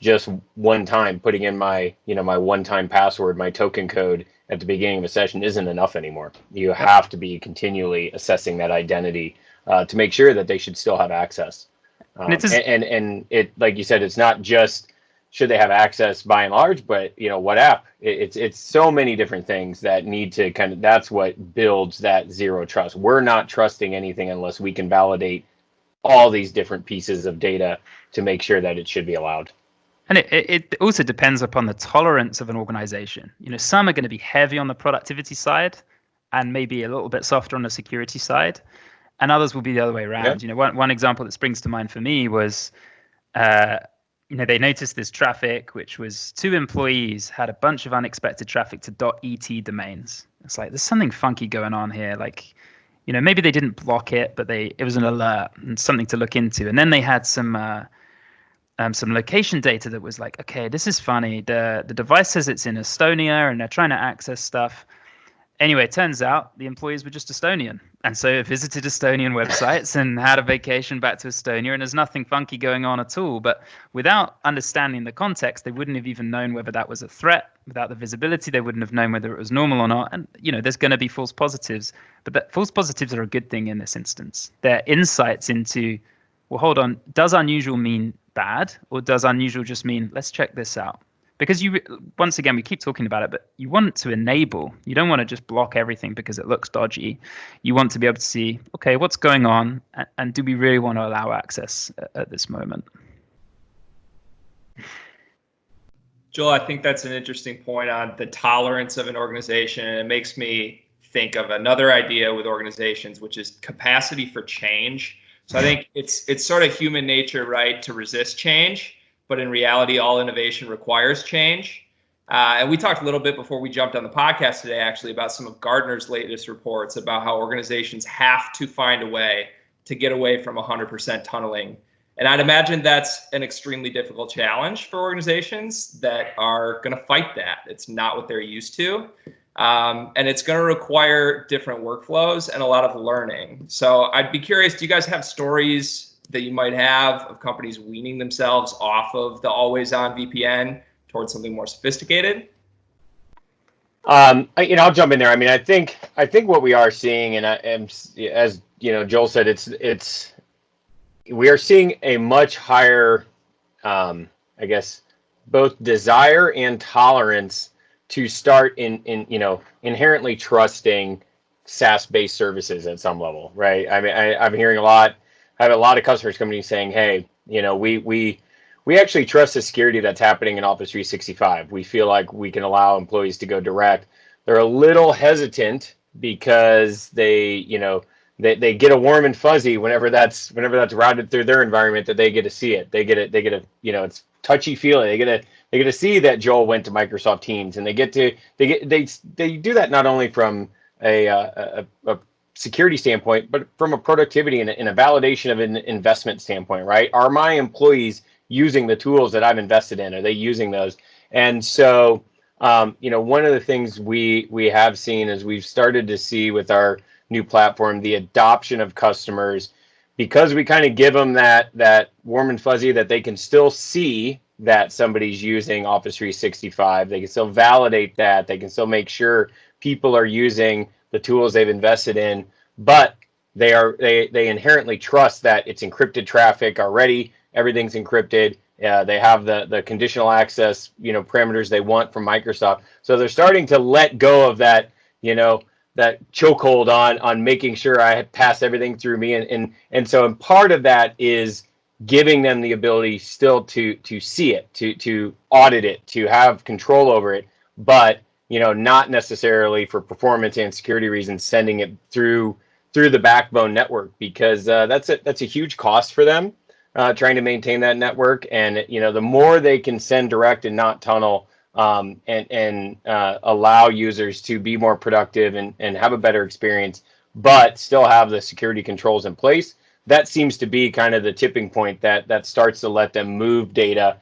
just one time putting in my my one-time password, my token code at the beginning of a session isn't enough anymore. You have to be continually assessing that identity to make sure that they should still have access. And it, like you said, it's not just should they have access by and large, but what app? It's so many different things that need to that's what builds that zero trust. We're not trusting anything unless we can validate all these different pieces of data to make sure that it should be allowed. And it also depends upon the tolerance of an organization. Some are going to be heavy on the productivity side and maybe a little bit softer on the security side, and others will be the other way around. Yeah. One example that springs to mind for me was, they noticed this traffic, which was 2 employees had a bunch of unexpected traffic to .et domains. It's like, there's something funky going on here. Like, maybe they didn't block it, but it was an alert and something to look into. And then they had some location data that was like, okay, this is funny. The device says it's in Estonia and they're trying to access stuff. Anyway, it turns out the employees were just Estonian. And so visited Estonian websites and had a vacation back to Estonia, and there's nothing funky going on at all. But without understanding the context, they wouldn't have even known whether that was a threat. Without the visibility, they wouldn't have known whether it was normal or not. And, there's going to be false positives. But false positives are a good thing in this instance. They're insights into, well, hold on, does unusual mean bad, or does unusual just mean let's check this out? Because once again, we keep talking about it, but you want to enable. You don't want to just block everything because it looks dodgy. You want to be able to see, okay, what's going on, and do we really want to allow access at this moment? Joel, I think that's an interesting point on the tolerance of an organization. And it makes me think of another idea with organizations, which is capacity for change. So I think it's sort of human nature, right, to resist change. But in reality, all innovation requires change. And we talked a little bit before we jumped on the podcast today, actually, about some of Gartner's latest reports about how organizations have to find a way to get away from 100% tunneling. And I'd imagine that's an extremely difficult challenge for organizations that are going to fight that. It's not what they're used to. And it's going to require different workflows and a lot of learning. So I'd be curious, do you guys have stories that you might have of companies weaning themselves off of the always-on VPN towards something more sophisticated? I'll jump in there. I mean, I think what we are seeing, and as Joel said, we are seeing a much higher, both desire and tolerance to start inherently trusting SaaS-based services at some level, right? I mean, I'm hearing I have a lot of customers coming to me saying, hey, we actually trust the security that's happening in Office 365. We feel like we can allow employees to go direct. They're a little hesitant because they get a warm and fuzzy whenever that's routed through their environment, that they get to see it. They get a it's touchy feeling. They get to see that Joel went to Microsoft Teams, and they do that not only from a security standpoint, but from a productivity and a validation of an investment standpoint, right? Are my employees using the tools that I've invested in? Are they using those? And so, one of the things we have seen is we've started to see with our new platform, the adoption of customers, because we kind of give them that warm and fuzzy that they can still see that somebody's using Office 365. They can still validate that. They can still make sure people are using the tools they've invested in, but they inherently trust that it's encrypted traffic already. Everything's encrypted. They have the conditional access, parameters they want from Microsoft. So they're starting to let go of that, that chokehold on making sure I pass everything through me. And so part of that is giving them the ability still to see it, to audit it, to have control over it, but not necessarily for performance and security reasons, sending it through the backbone network, because that's a huge cost for them, trying to maintain that network. And the more they can send direct and not tunnel, and allow users to be more productive and have a better experience, but still have the security controls in place, that seems to be kind of the tipping point that starts to let them move data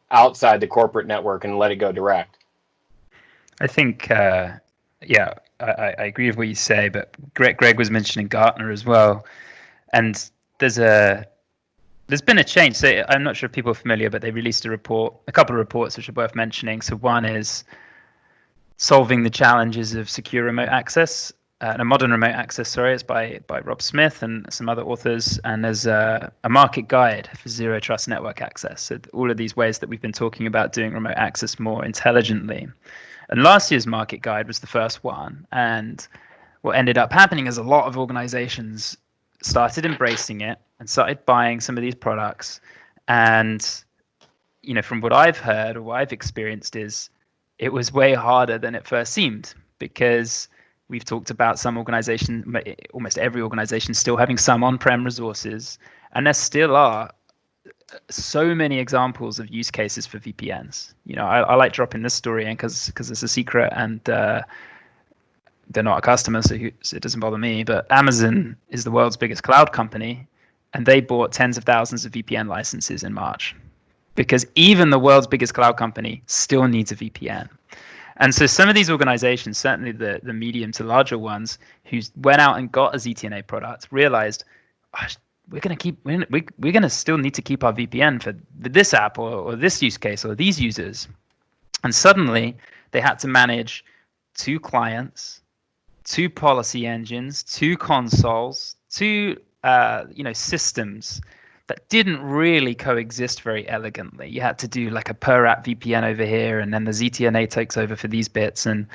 outside the corporate network and let it go direct. I think, I agree with what you say, but Greg was mentioning Gartner as well, and there's been a change. So I'm not sure if people are familiar, but they released a couple of reports which are worth mentioning. So one is solving the challenges of secure remote access, a modern remote access. Sorry, it's by Rob Smith and some other authors. And there's a market guide for zero trust network access. So all of these ways that we've been talking about doing remote access more intelligently. And last year's market guide was the first one. And what ended up happening is a lot of organizations started embracing it and started buying some of these products. And, from what I've heard or what I've experienced is it was way harder than it first seemed, because we've talked about some organization, almost every organization still having some on-prem resources. And there still are so many examples of use cases for VPNs. I like dropping this story in because it's a secret, and they're not a customer, so it doesn't bother me. But Amazon is the world's biggest cloud company, and they bought tens of thousands of VPN licenses in March, because even the world's biggest cloud company still needs a VPN. And so some of these organizations, certainly the medium to larger ones, who went out and got a ZTNA product, realized, we're going to still need to keep our VPN for this app or this use case or these users. And suddenly they had to manage 2 clients, 2 policy engines, 2 consoles, 2 systems that didn't really coexist very elegantly. You had to do like a per app VPN over here, and then the ZTNA takes over for these bits. And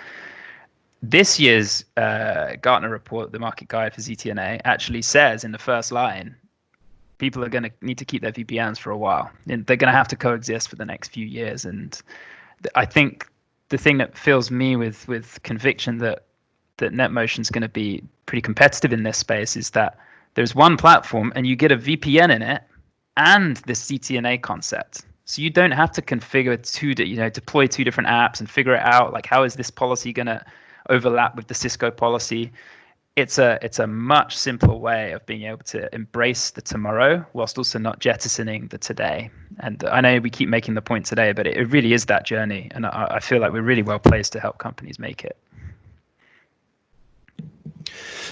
this year's Gartner report, the market guide for ZTNA, actually says in the first line, people are going to need to keep their VPNs for a while. And they're going to have to coexist for the next few years. And I think the thing that fills me with conviction that NetMotion is going to be pretty competitive in this space is that there's one platform and you get a VPN in it and this ZTNA concept. So you don't have to configure deploy 2 different apps and figure it out. Like, how is this policy going to overlap with the Cisco policy? It's a much simpler way of being able to embrace the tomorrow whilst also not jettisoning the today. And I know we keep making the point today, but it really is that journey. And I feel like we're really well placed to help companies make it.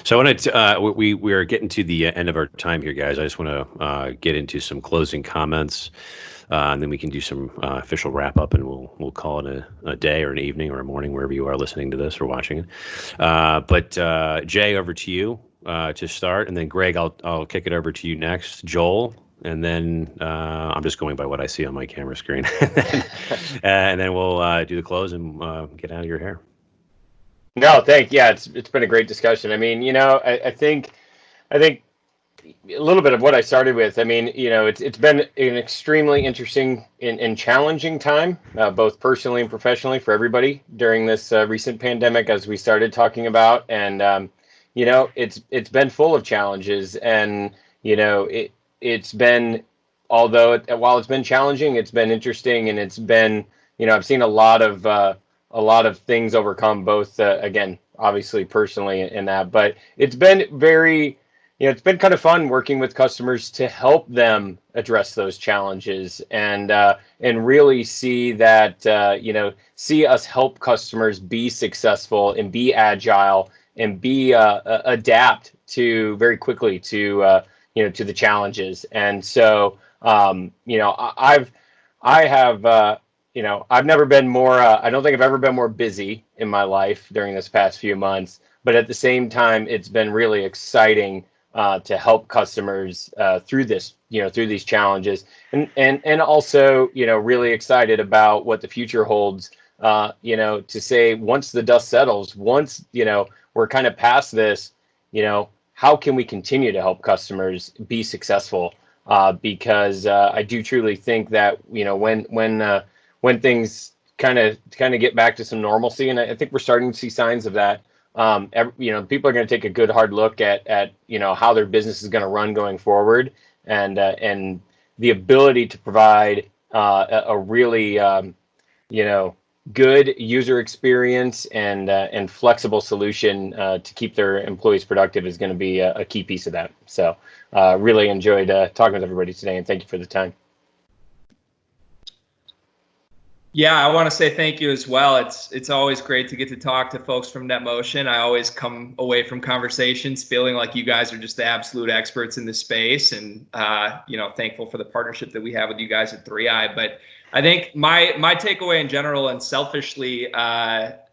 So I wanted to, we're getting to the end of our time here, guys. I just want to get into some closing comments, and then we can do some official wrap up, and we'll call it a day or an evening or a morning, wherever you are listening to this or watching it. But Jay, over to you to start, and then Greg, I'll kick it over to you next. Joel, and then I'm just going by what I see on my camera screen, and then we'll do the close and get out of your hair. No, it's been a great discussion. I mean, I think a little bit of what I started with. I mean, it's been an extremely interesting and challenging time, both personally and professionally for everybody during this recent pandemic, as we started talking about. And it's been full of challenges, and it's been, while it's been challenging, it's been interesting, and it's been, I've seen a lot of things overcome, both again, obviously personally in that, but it's been very, it's been kind of fun working with customers to help them address those challenges and really see that, see us help customers be successful and be agile and be adapt to very quickly to, to the challenges. And so, I have, I've never been more, I don't think I've ever been more busy in my life during this past few months, but at the same time, it's been really exciting to help customers through this, through these challenges, and also, really excited about what the future holds. To say once the dust settles, once we're kind of past this, how can we continue to help customers be successful? Because I do truly think that when things kind of get back to some normalcy, and I think we're starting to see signs of that. People are going to take a good hard look at how their business is going to run going forward, and the ability to provide a really good user experience and flexible solution to keep their employees productive is going to be a key piece of that. So really enjoyed talking with everybody today, and thank you for the time. Yeah, I want to say thank you as well. It's always great to get to talk to folks from NetMotion. I always come away from conversations feeling like you guys are just the absolute experts in this space, and thankful for the partnership that we have with you guys at 3i. But I think my takeaway in general, and selfishly,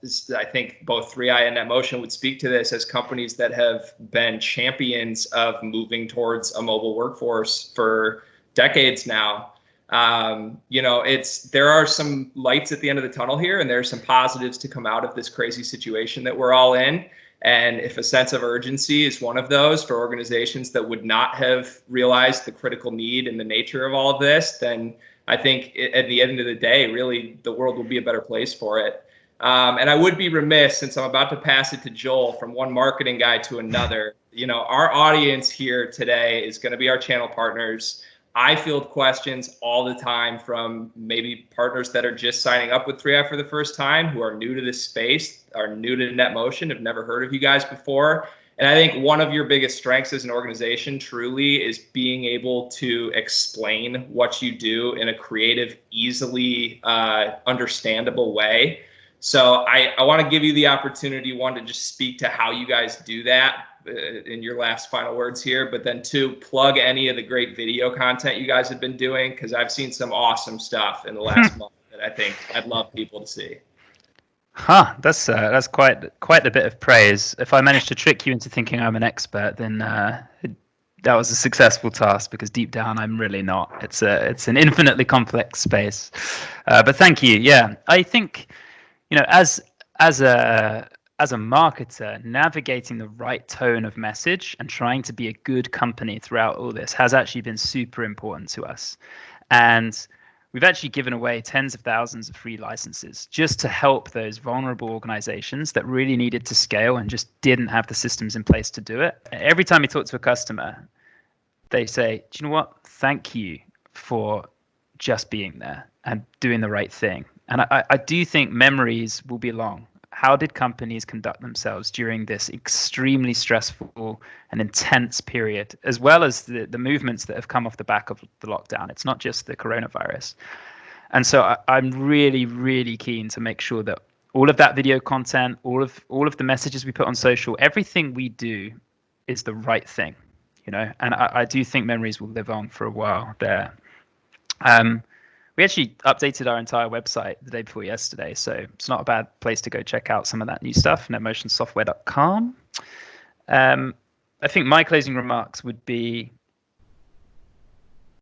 is I think both 3i and NetMotion would speak to this as companies that have been champions of moving towards a mobile workforce for decades now. There are some lights at the end of the tunnel here, and there are some positives to come out of this crazy situation that we're all in. And if a sense of urgency is one of those for organizations that would not have realized the critical need and the nature of all of this, then I think at the end of the day, really, the world will be a better place for it. And I would be remiss, since I'm about to pass it to Joel from one marketing guy to another. Our audience here today is going to be our channel partners. I field questions all the time from maybe partners that are just signing up with 3i for the first time, who are new to this space, are new to NetMotion, have never heard of you guys before. And I think one of your biggest strengths as an organization truly is being able to explain what you do in a creative, easily understandable way. So I want to give you the opportunity, one, to just speak to how you guys do that in your last final words here, but then two, plug any of the great video content you guys have been doing, because I've seen some awesome stuff in the last month that I think I'd love people to see. That's quite a bit of praise. If I managed to trick you into thinking I'm an expert, then that was a successful task, because deep down I'm really not. It's an infinitely complex space. But thank you. Yeah, I think as a marketer, navigating the right tone of message and trying to be a good company throughout all this has actually been super important to us. And we've actually given away tens of thousands of free licenses just to help those vulnerable organizations that really needed to scale and just didn't have the systems in place to do it. Every time we talk to a customer, they say, do you know what? Thank you for just being there and doing the right thing. And I do think memories will be long. How did companies conduct themselves during this extremely stressful and intense period, as well as the movements that have come off the back of the lockdown? It's not just the coronavirus. And so I'm really, really keen to make sure that all of that video content, all of the messages we put on social, everything we do is the right thing, and I do think memories will live on for a while there. We actually updated our entire website the day before yesterday, so it's not a bad place to go check out some of that new stuff, netmotionsoftware.com. I think my closing remarks would be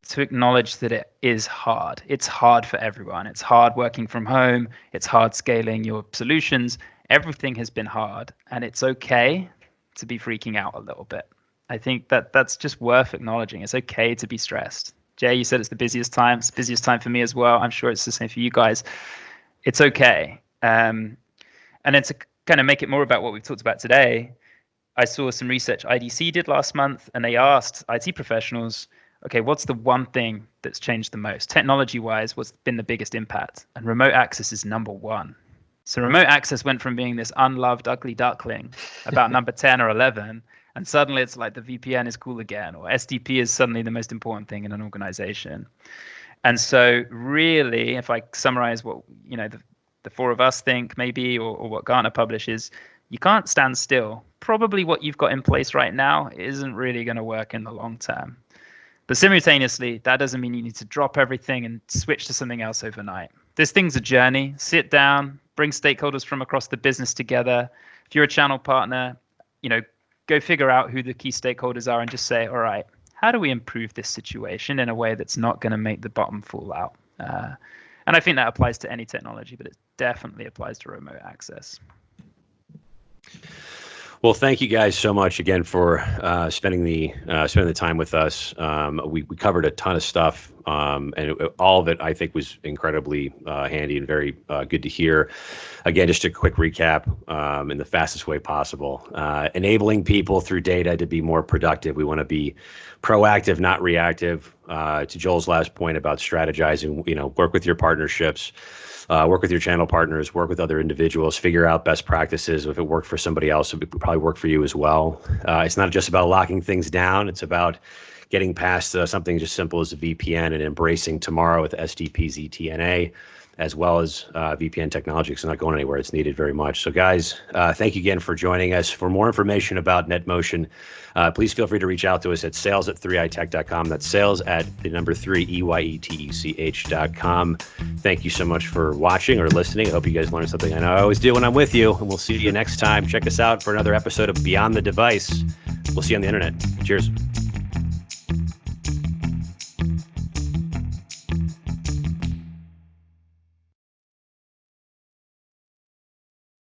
to acknowledge that it is hard. It's hard for everyone. It's hard working from home. It's hard scaling your solutions. Everything has been hard, and it's okay to be freaking out a little bit. I think that's just worth acknowledging. It's okay to be stressed. Jay, you said it's the busiest time. It's the busiest time for me as well. I'm sure it's the same for you guys. It's okay. And then to kind of make it more about what we've talked about today, I saw some research IDC did last month, and they asked IT professionals, okay, what's the one thing that's changed the most? Technology-wise, what's been the biggest impact? And remote access is number one. So remote access went from being this unloved, ugly duckling about number 10 or 11, and suddenly it's like the VPN is cool again, or SDP is suddenly the most important thing in an organization. And so really, if I summarize what the four of us think maybe, or what Gartner publishes, you can't stand still. Probably what you've got in place right now isn't really going to work in the long term. But simultaneously, that doesn't mean you need to drop everything and switch to something else overnight. This thing's a journey. Sit down, bring stakeholders from across the business together. If you're a channel partner, go figure out who the key stakeholders are and just say, all right, how do we improve this situation in a way that's not going to make the bottom fall out? And I think that applies to any technology, but it definitely applies to remote access. Well, thank you guys so much again for spending the time with us. We covered a ton of stuff, and all of it I think was incredibly handy and very good to hear. Again, just a quick recap in the fastest way possible. Enabling people through data to be more productive. We want to be proactive, not reactive. To Joel's last point about strategizing, work with your partnerships. Work with your channel partners, work with other individuals, figure out best practices. If it worked for somebody else, it would probably work for you as well. It's not just about locking things down. It's about getting past something just simple as a VPN and embracing tomorrow with SDP ZTNA, as well as VPN technology. It's not going anywhere. It's needed very much. So guys, thank you again for joining us. For more information about NetMotion, please feel free to reach out to us at sales@3itech.com. That's sales@3EYETECH.com. Thank you so much for watching or listening. I hope you guys learned something. I know I always do when I'm with you, and we'll see you next time. Check us out for another episode of Beyond the Device. We'll see you on the internet. Cheers.